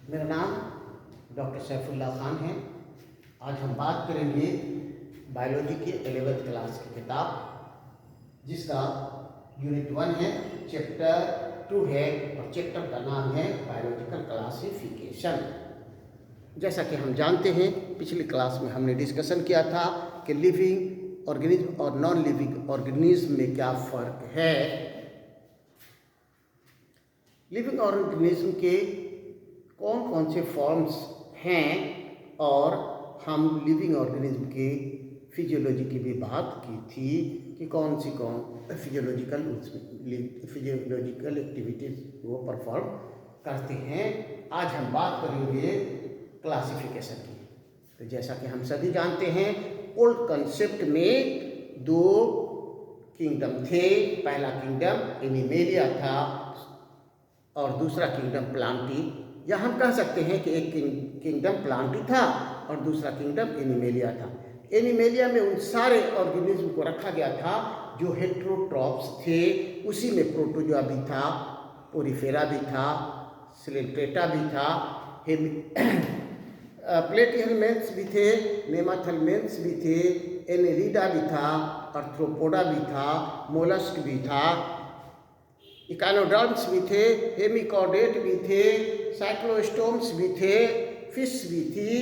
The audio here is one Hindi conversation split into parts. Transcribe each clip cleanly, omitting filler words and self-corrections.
मेरा नाम डॉक्टर सैफुल्लाह खान है। आज हम बात करेंगे बायोलॉजी की 11th क्लास की किताब जिसका यूनिट 1 है, चैप्टर 2 है और चैप्टर का नाम है बायोलॉजिकल क्लासिफिकेशन। जैसा कि हम जानते हैं, पिछली क्लास में हमने डिस्कशन किया था कि लिविंग ऑर्गेनिज्म और नॉन लिविंग ऑर्गेनिज्म में क्या फ़र्क है। लिविंग ऑर्गेनिज्म के कौन कौन से फॉर्म्स हैं और हम लिविंग ऑर्गेनिज्म के फिजियोलॉजी की भी बात की थी कि कौन फिजियोलॉजिकल एक्टिविटीज़ वो परफॉर्म करते हैं। आज हम बात करेंगे क्लासिफिकेशन की। तो जैसा कि हम सभी जानते हैं, ओल्ड कंसेप्ट में 2 किंगडम थे। पहला किंगडम एनिमेलिया था और दूसरा किंगडम प्लांटी, या हम कह सकते हैं कि एक किंगडम प्लांटी था और दूसरा किंगडम एनिमेलिया था। एनिमेलिया में उन सारे ऑर्गेनिज्म को रखा गया था जो हेट्रोट्रॉप्स थे। उसी में प्रोटोजोआ भी था, पोरीफेरा भी था, सिलेंट्रेटा भी था, प्लेटिहेल्मिन्थ्स भी थे, नेमाथेल्मिन्थ्स भी थे, एनेलिडा भी था, आर्थ्रोपोडा भी था, मोलस्क भी था, इकानोडर्म्स भी थे, हेमिकॉर्डेट भी थे, साइक्लोस्टोम्स भी थे, फिश भी थी,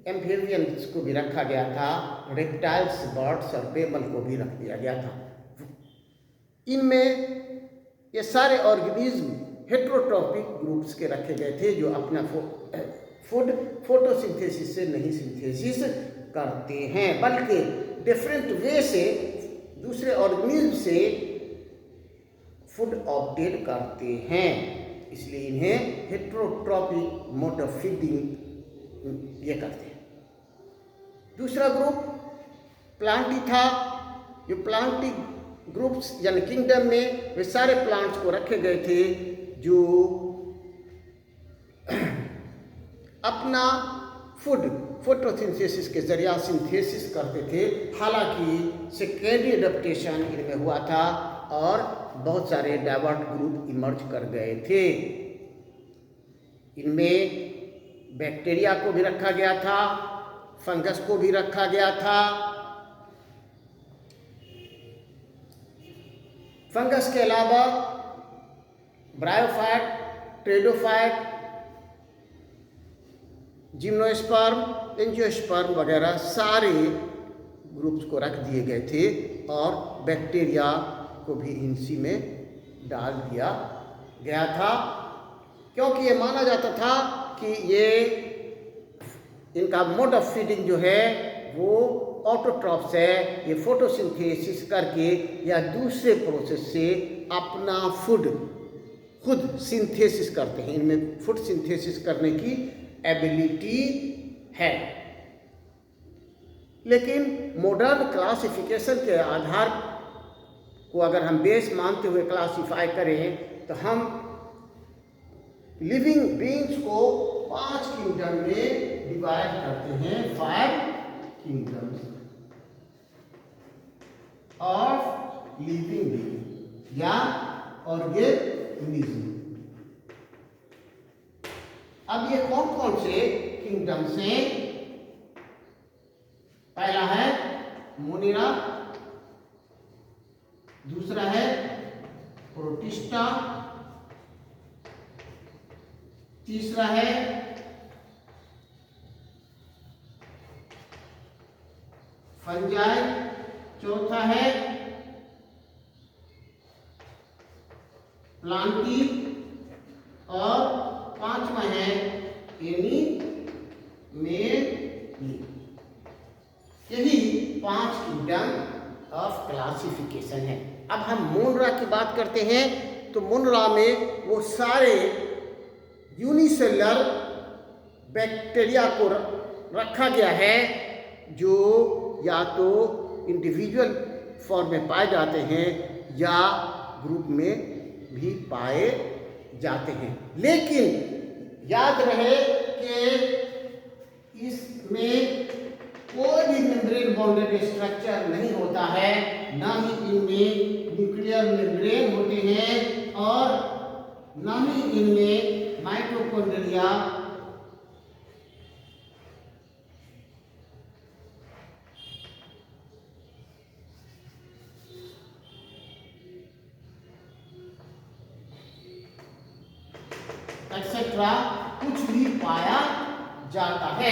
एम्फीबियंस को भी रखा गया था, रेप्टाइल्स, बर्ड्स और मैमल को भी रख दिया गया था। इनमें ये सारे ऑर्गेनिज्म हेट्रोट्रॉपिक ग्रुप्स के रखे गए थे जो अपना फूड फोटोसिंथेसिस से नहीं सिंथेसिस करते हैं, बल्कि डिफरेंट वे से दूसरे ऑर्गेनिज्म से फूड ऑब्टेन करते हैं। इसलिए इन्हें हेट्रोट्रॉपिक मोड ऑफ फीडिंग ये करते हैं। दूसरा ग्रुप प्लांटी था। जो प्लांटी ग्रुप्स यानी किंगडम में वे सारे प्लांट्स को रखे गए थे जो अपना फूड फोटोसिंथेसिस के जरिया सिंथेसिस करते थे। हालांकि सेकेंडरी एडेप्टेशन इनमें हुआ था और बहुत सारे डाइवर्ट ग्रुप इमर्ज कर गए थे। इनमें बैक्टीरिया को भी रखा गया था, फंगस को भी रखा गया था। फंगस के अलावा ब्रायोफाइट, ट्रेडोफाइट, जिम्नोस्पर्म, एंजियोस्पर्म वगैरह सारे ग्रुप्स को रख दिए गए थे और बैक्टीरिया को भी इसी में डाल दिया गया था, क्योंकि ये माना जाता था कि ये इनका मोड ऑफ फीडिंग जो है वो ऑटोट्रॉप्स है। ये फोटोसिंथेसिस करके या दूसरे प्रोसेस से अपना फूड खुद सिंथेसिस करते हैं। इनमें फूड सिंथेसिस करने की एबिलिटी है। लेकिन मॉडर्न क्लासिफिकेशन के आधार को अगर हम बेस मानते हुए क्लासिफाई करें तो हम लिविंग बीइंग्स को 5 किंगडम में डिवाइड करते हैं। 5 किंगडम्स ऑफ लिविंग बीइंग या ऑर्गेनिज्म। अब ये कौन कौन से किंगडम्स हैं? पहला है मोनिरा, दूसरा है प्रोटिस्टा, तीसरा है फंजाई, चौथा है प्लांटी और पांचवा है एनिमेली। यही 5 किंगडम ऑफ क्लासिफिकेशन है। अब हम मोनरा की बात करते हैं तो मोनरा में वो सारे यूनिसेलुलर बैक्टीरिया को रखा गया है जो या तो इंडिविजुअल फॉर्म में पाए जाते हैं या ग्रुप में भी पाए जाते हैं। लेकिन याद रहे कि इसमें कोई भी मेम्ब्रेन बाउंडेड स्ट्रक्चर नहीं होता है, ना ही इनमें न्यूक्लियर मेम्ब्रेन होते हैं और ना ही इनमें माइटोकॉन्ड्रिया एक्सेट्रा कुछ भी पाया जाता है।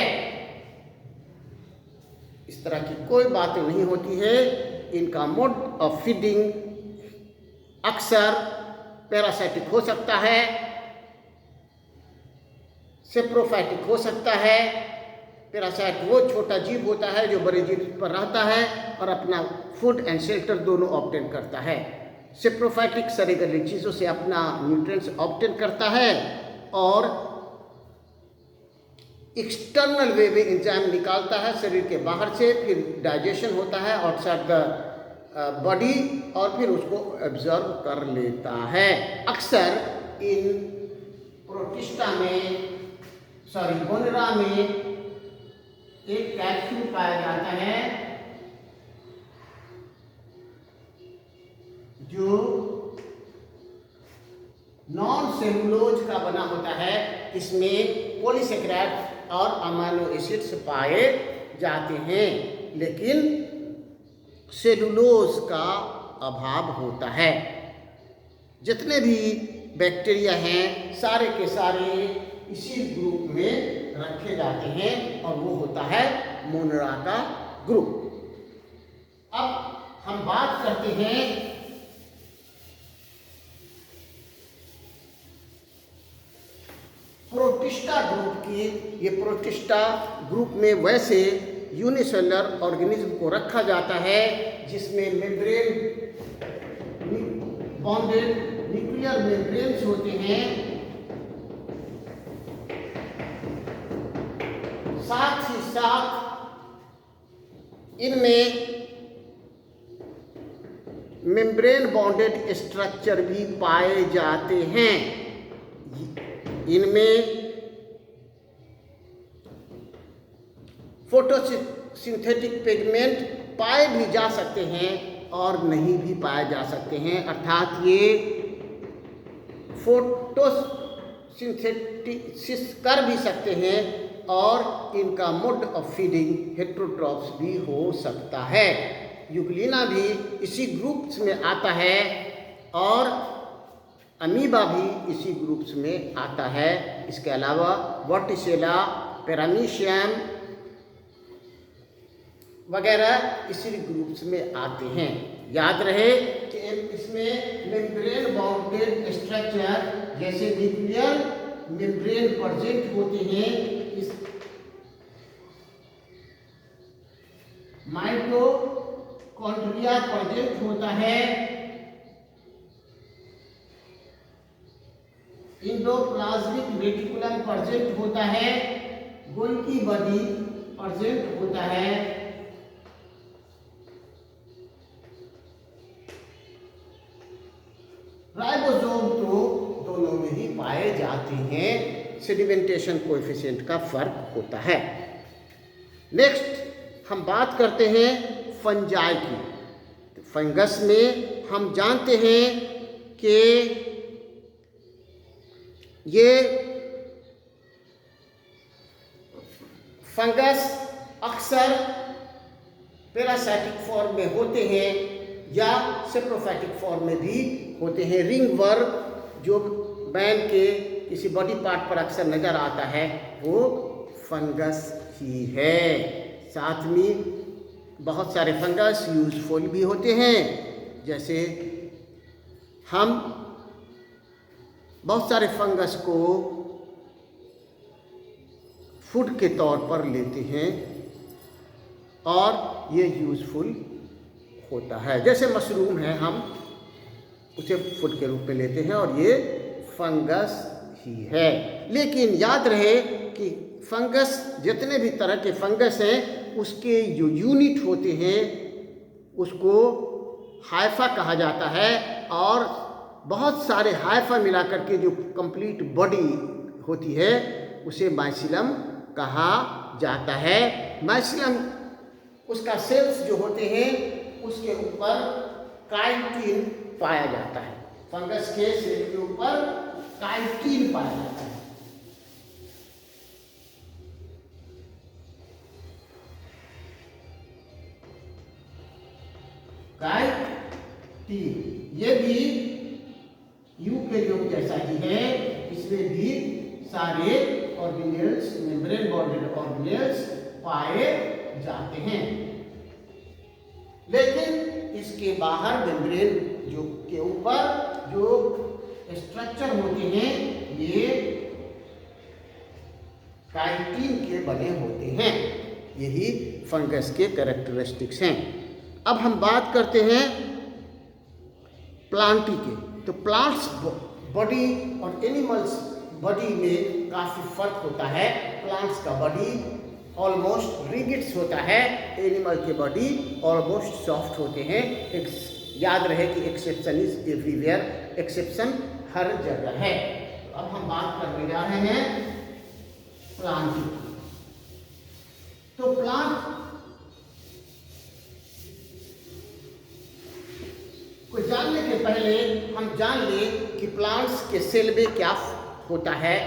इस तरह की कोई बातें नहीं होती है। इनका मोड ऑफ फीडिंग अक्सर पैरासाइटिक हो सकता है, सेप्रोफाइटिक हो सकता है। पैरासाइट वो छोटा जीव होता है जो बड़े जीव पर रहता है और अपना फूड एंड शेल्टर दोनों ऑब्टेन करता है। सेप्रोफाइटिक सरीगली चीज़ों से अपना न्यूट्रिएंट्स ऑब्टेन करता है और एक्सटर्नल वे में एंजाइम निकालता है शरीर के बाहर से, फिर डाइजेशन होता है आउटसाइड द बॉडी और फिर उसको एब्जॉर्ब कर लेता है। अक्सर इन प्रोटिस्टा में मोनेरा में एक कैप्सूल पाया जाता है जो नॉन सेलुलोज का बना होता है। इसमें पॉलीसेकेराइड और अमीनो एसिड्स पाए जाते हैं, लेकिन सेलुलोज का अभाव होता है। जितने भी बैक्टीरिया हैं सारे के सारे इसी ग्रुप में रखे जाते हैं और वो होता है मोनेरा का ग्रुप। अब हम बात करते हैं प्रोटिस्टा ग्रुप की। ये प्रोटिस्टा ग्रुप में वैसे यूनिसेलुलर ऑर्गेनिज्म को रखा जाता है जिसमें मेम्ब्रेन बॉन्डेड न्यूक्लियर मेम्ब्रेन्स होते हैं, साथ ही साथ इनमें मेम्ब्रेन बॉन्डेड स्ट्रक्चर भी पाए जाते हैं। इनमें फोटोसिंथेटिक पिगमेंट पाए भी जा सकते हैं और नहीं भी पाए जा सकते हैं, अर्थात ये फोटोसिंथेसिस कर भी सकते हैं और इनका मोड ऑफ फीडिंग हेटेरोट्रॉप्स भी हो सकता है। यूग्लिना भी इसी ग्रुप्स में आता है और अमीबा भी इसी ग्रुप्स में आता है। इसके अलावा वर्टिसेला, पैरामीशियम वगैरह इसी ग्रुप्स में आते हैं। याद रहे कि इसमें मेम्ब्रेन बाउंडेड स्ट्रक्चर जैसे न्यूक्लियर मेम्ब्रेन प्रेजेंट होते हैं, इस माइटोकॉन्ड्रिया प्रेजेंट होता है, इंडोप्लाज्मिक रेटिकुलम प्रेजेंट होता है, गोल्गी बॉडी प्रेजेंट होता है, राइबोसोम तो दोनों में ही पाए जाते हैं। सेडिमेंटेशन कोएफिशिएंट का फर्क होता है। नेक्स्ट हम बात करते हैं फंजाई की। फंगस में हम जानते हैं कि ये फंगस अक्सर पैरासाइटिक फॉर्म में होते हैं या सेप्रोफाइटिक फॉर्म में भी होते हैं। रिंग वर्म जो मैन के किसी बॉडी पार्ट पर अक्सर नज़र आता है वो फंगस ही है। साथ में बहुत सारे फंगस यूजफुल भी होते हैं, जैसे हम बहुत सारे फंगस को फूड के तौर पर लेते हैं और ये यूजफुल होता है। जैसे मशरूम है, हम उसे फूड के रूप में लेते हैं और ये फंगस ही है। लेकिन याद रहे कि फंगस, जितने भी तरह के फंगस हैं उसके जो यूनिट होते हैं उसको हाइफा कहा जाता है और बहुत सारे हाइफा मिलाकर के जो कंप्लीट बॉडी होती है उसे माइसिलम कहा जाता है। माइसिलम उसका सेल्स जो होते हैं उसके ऊपर काइटिन पाया जाता है। फंगस के सेल के ऊपर काइटिन पाया जाता है। काइटिन ये भी यूकेरियोट जैसा ही है, इसमें भी सारे ऑर्गेनेल्स, मेम्ब्रेन बॉन्डेड ऑर्गेनेल्स पाए जाते हैं। लेकिन इसके बाहर मेम्ब्रेन जो के ऊपर जो स्ट्रक्चर होते हैं ये काइटिन के बने होते हैं। यही फंगस के कैरेक्टरिस्टिक्स हैं। अब हम बात करते हैं प्लांटी के। तो प्लांट्स बॉडी और एनिमल्स बॉडी में काफ़ी फर्क होता है। प्लांट्स का बॉडी ऑलमोस्ट रिजिड्स होता है, एनिमल के बॉडी ऑलमोस्ट सॉफ्ट होते हैं। याद रहे कि एक्सेप्शन इज एवरीवेयर, एक्सेप्शन हर जगह है। तो अब हम बात करने जा रहे हैं प्लांट की। तो प्लांट को जानने के पहले हम जान ले कि प्लांट्स के सेल में क्या होता है।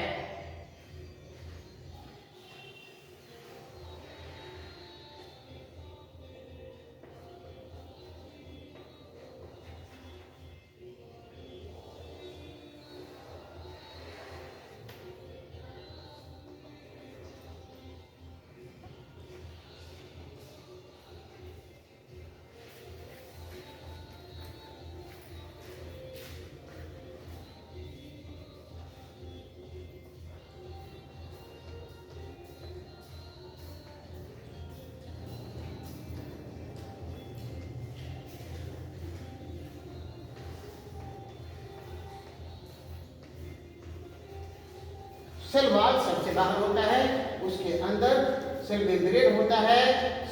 सेल वॉल सबसे बाहर होता है, उसके अंदर सेल मेम्ब्रेन होता है,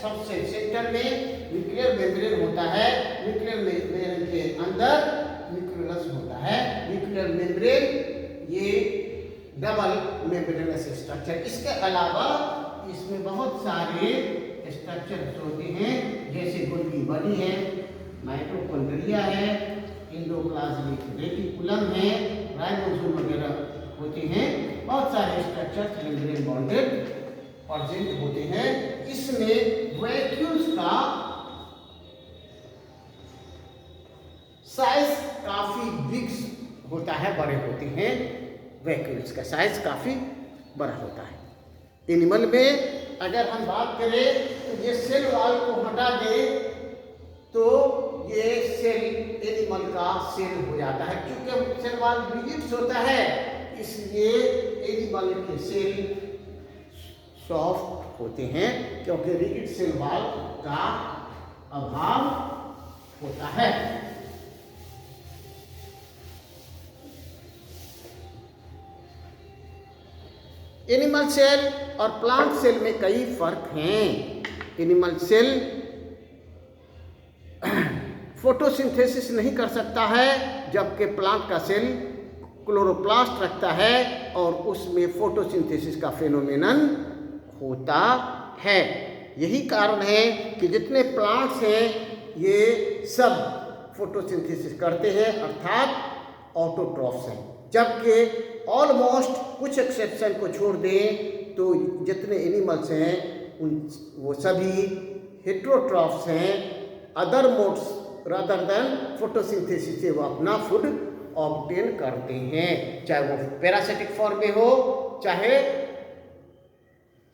सबसे सेंटर में न्यूक्लियर मेम्ब्रेन होता है, न्यूक्लियर मेम्ब्रेन के अंदर न्यूक्लियस होता है। न्यूक्लियर मेम्ब्रेन ये डबल मेम्ब्रेनस स्ट्रक्चर। इसके अलावा इसमें बहुत सारे स्ट्रक्चर्स होते हैं, जैसे गोल्गी बॉडी है, माइटोकॉन्ड्रिया है, एंडोप्लाज्मिक रेटिकुलम है, राइबोसोम वगैरह होते हैं। बहुत सारे स्ट्रक्चर मेम्ब्रेन बॉन्डेड प्रेजेंट होते हैं। इसमें वैक्यूल्स का साइज काफी बिग होता है, बड़े होते हैं। वैक्यूल्स का साइज काफी बड़ा होता है। एनिमल में अगर हम बात करें तो ये सेल वॉल को हटा दें तो ये सेल एनिमल का सेल हो जाता है। क्योंकि सेल वॉल रिजिड होता है इसलिए एनिमल के सेल सॉफ्ट होते हैं, क्योंकि रिजिड सेल वॉल का अभाव होता है। एनिमल सेल और प्लांट सेल में कई फर्क हैं। एनिमल सेल फोटोसिंथेसिस नहीं कर सकता है, जबकि प्लांट का सेल क्लोरोप्लास्ट रखता है और उसमें फोटोसिंथेसिस का फेनोमेनन होता है। यही कारण है कि जितने प्लांट्स हैं ये सब फोटोसिंथेसिस करते हैं, अर्थात ऑटोट्रॉफ्स हैं। जबकि ऑलमोस्ट कुछ एक्सेप्शन को छोड़ दें तो जितने एनिमल्स हैं वो सभी हेट्रोट्रॉफ्स हैं। Other modes rather than photosynthesis से वो अपना फूड ऑब्टेन करते हैं, चाहे वो पैरासिटिक फॉर्म में हो, चाहे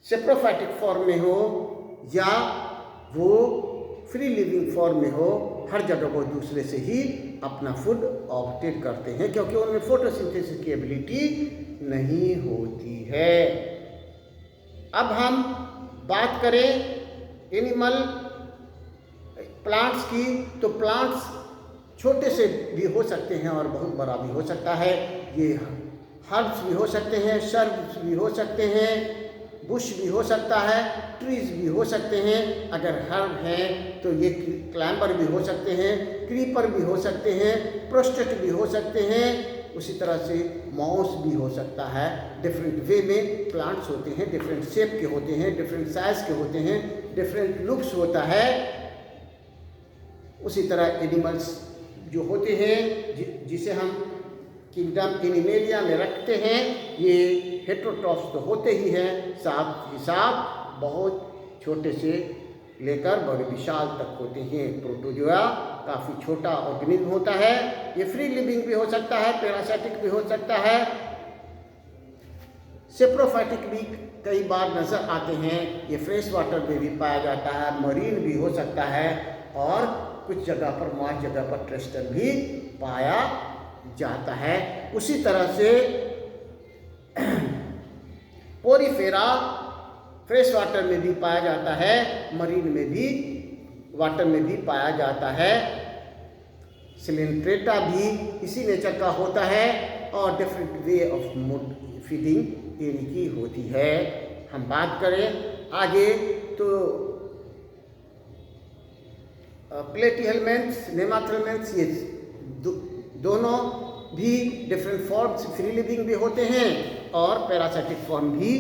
सेप्रोफाइटिक फॉर्म में हो, या वो फ्री लिविंग फॉर्म में हो। हर जगह वो दूसरे से ही अपना फूड ऑब्टेन करते हैं, क्योंकि उनमें फोटोसिंथेसिस की एबिलिटी नहीं होती है। अब हम बात करें एनिमल प्लांट्स की, तो प्लांट्स छोटे से भी हो सकते हैं और बहुत बड़ा भी हो सकता है। ये हर्ब्स भी हो सकते हैं, शर्ब्स भी हो सकते हैं, बुश भी हो सकता है, ट्रीज भी हो सकते हैं। अगर हर्ब हैं तो ये क्लाइंबर भी हो सकते हैं, क्रीपर भी हो सकते हैं, प्रोस्टेट भी हो सकते हैं, उसी तरह से मॉस भी हो सकता है। डिफरेंट वे में प्लांट्स होते हैं, डिफरेंट शेप के होते हैं, डिफरेंट साइज के होते हैं, डिफरेंट लुक्स होता है। उसी तरह एनिमल्स जो होते हैं जिसे हम किंगडम एनिमेलिया में रखते हैं, ये हेट्रोट्रॉफ्स तो होते ही हैं, साथ ही साथ बहुत छोटे से लेकर बड़े विशाल तक होते हैं। प्रोटोजोआ काफ़ी छोटा ऑर्गेनिज्म होता है। ये फ्री लिविंग भी हो सकता है, पैरासाइटिक भी हो सकता है, सेप्रोफाइटिक भी कई बार नज़र आते हैं। ये फ्रेश वाटर में भी पाया जाता है, मरीन भी हो सकता है और कुछ जगह पर मॉइस्ट जगह पर टेरेस्ट्रियल भी पाया जाता है। उसी तरह से पोरीफेरा फ्रेश वाटर में भी पाया जाता है, मरीन में भी वाटर में भी पाया जाता है। सिलेंट्रेटा भी इसी नेचर का होता है और डिफरेंट वे ऑफ फीडिंग इनकी होती है। हम बात करें आगे तो प्लेटीहेलमेंट्स, नेमाथेलमेंट्स, ये दोनों भी डिफरेंट फॉर्म्स फ्री लिविंग भी होते हैं और पैरासाइटिक फॉर्म भी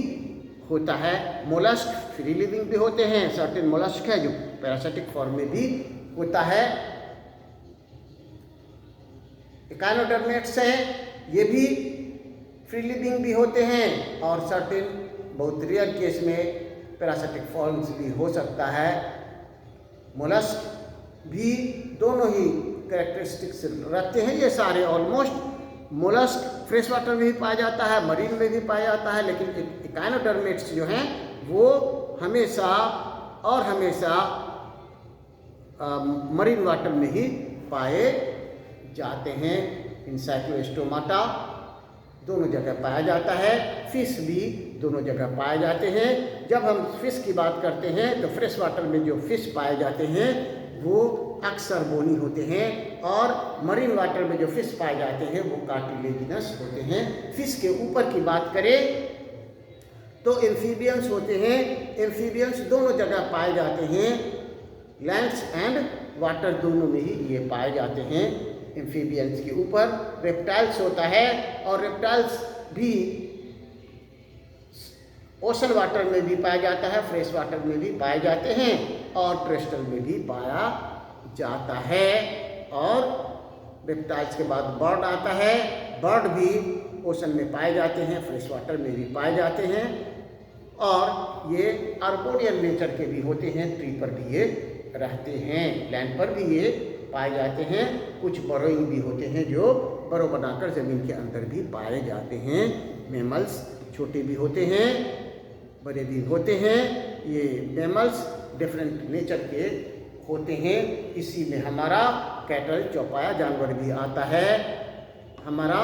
होता है। मोलस्क फ्री लिविंग भी होते हैं, सर्टेन मोलस्क है जो पैरासाइटिक फॉर्म में भी होता है। इकाइनोडर्मेट्स हैं, ये भी फ्री लिविंग भी होते हैं और सर्टेन बहुत रेयर केस में पैरासाइटिक फॉर्म्स भी हो सकता है। मोलस्क भी दोनों ही कैरेक्टरिस्टिक्स रखते हैं। ये सारे ऑलमोस्ट मोलस्क फ्रेश वाटर में भी पाया जाता है, मरीन में भी पाया जाता है, लेकिन इकाइनोडर्मेट्स जो हैं वो हमेशा और हमेशा मरीन वाटर में ही पाए जाते हैं। इनसाइक्लोस्टोमाटा दोनों जगह पाया जाता है, फिश भी दोनों जगह पाए जाते हैं। जब हम फिश की बात करते हैं तो फ्रेश वाटर में जो फिश पाए जाते हैं वो अक्सर बोनी होते हैं और मरीन वाटर में जो फिश पाए जाते हैं वो कार्टिलेजिनस होते हैं। फिश के ऊपर की बात करें तो एम्फीबियंस होते हैं। एम्फीबियंस दोनों जगह पाए जाते हैं, लैंड्स एंड वाटर दोनों में ही ये पाए जाते हैं। एम्फीबियंस के ऊपर रेप्टाइल्स होता है और रेप्टाइल्स भी ओशन वाटर में भी पाया जाता है, फ्रेश वाटर में भी पाए जाते हैं और टेरेस्ट्रियल में भी पाया जाता है। और रेप्टाइल्स के बाद बर्ड आता है, बर्ड भी ओशन में पाए जाते हैं, फ्रेश वाटर में भी पाए जाते हैं और ये आर्बोरियल नेचर के भी होते हैं, ट्री पर भी ये रहते हैं, लैंड पर भी ये पाए जाते हैं। कुछ बरोइंग भी होते हैं जो बरो बनाकर ज़मीन के अंदर भी पाए जाते हैं। मैमल्स छोटे भी होते हैं, बड़े भी होते हैं। ये मैमल्स डिफरेंट नेचर के होते हैं। इसी में हमारा कैटल चौपाया जानवर भी आता है, हमारा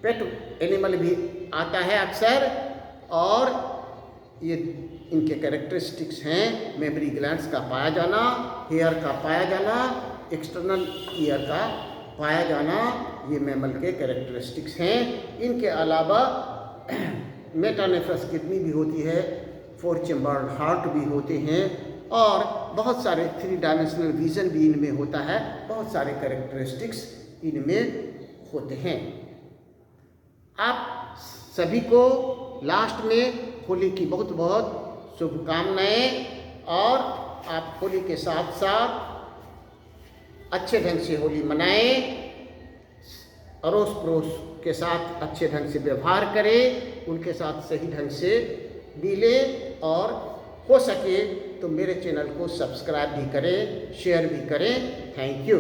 पेट एनिमल भी आता है अक्सर। और ये इनके कैरेक्टरिस्टिक्स हैं मेमरी ग्लैंड्स का पाया जाना, हेयर का पाया जाना, एक्सटर्नल ईयर का पाया जाना, ये मैमल के कैरेक्टरिस्टिक्स हैं। इनके अलावा मेटानेफ्रस किडनी भी होती है, 4 चैम्बर्ड हार्ट भी होते हैं और बहुत सारे 3 डायमेंशनल विजन भी इनमें होता है। बहुत सारे कैरेक्टरिस्टिक्स इनमें होते हैं। आप सभी को लास्ट में होली की बहुत बहुत शुभकामनाएं और आप होली के साथ साथ अच्छे ढंग से होली मनाएं, अड़ोस पड़ोस के साथ अच्छे ढंग से व्यवहार करें, उनके साथ सही ढंग से मिलें और हो सके तो मेरे चैनल को सब्सक्राइब भी करें, शेयर भी करें। Thank you.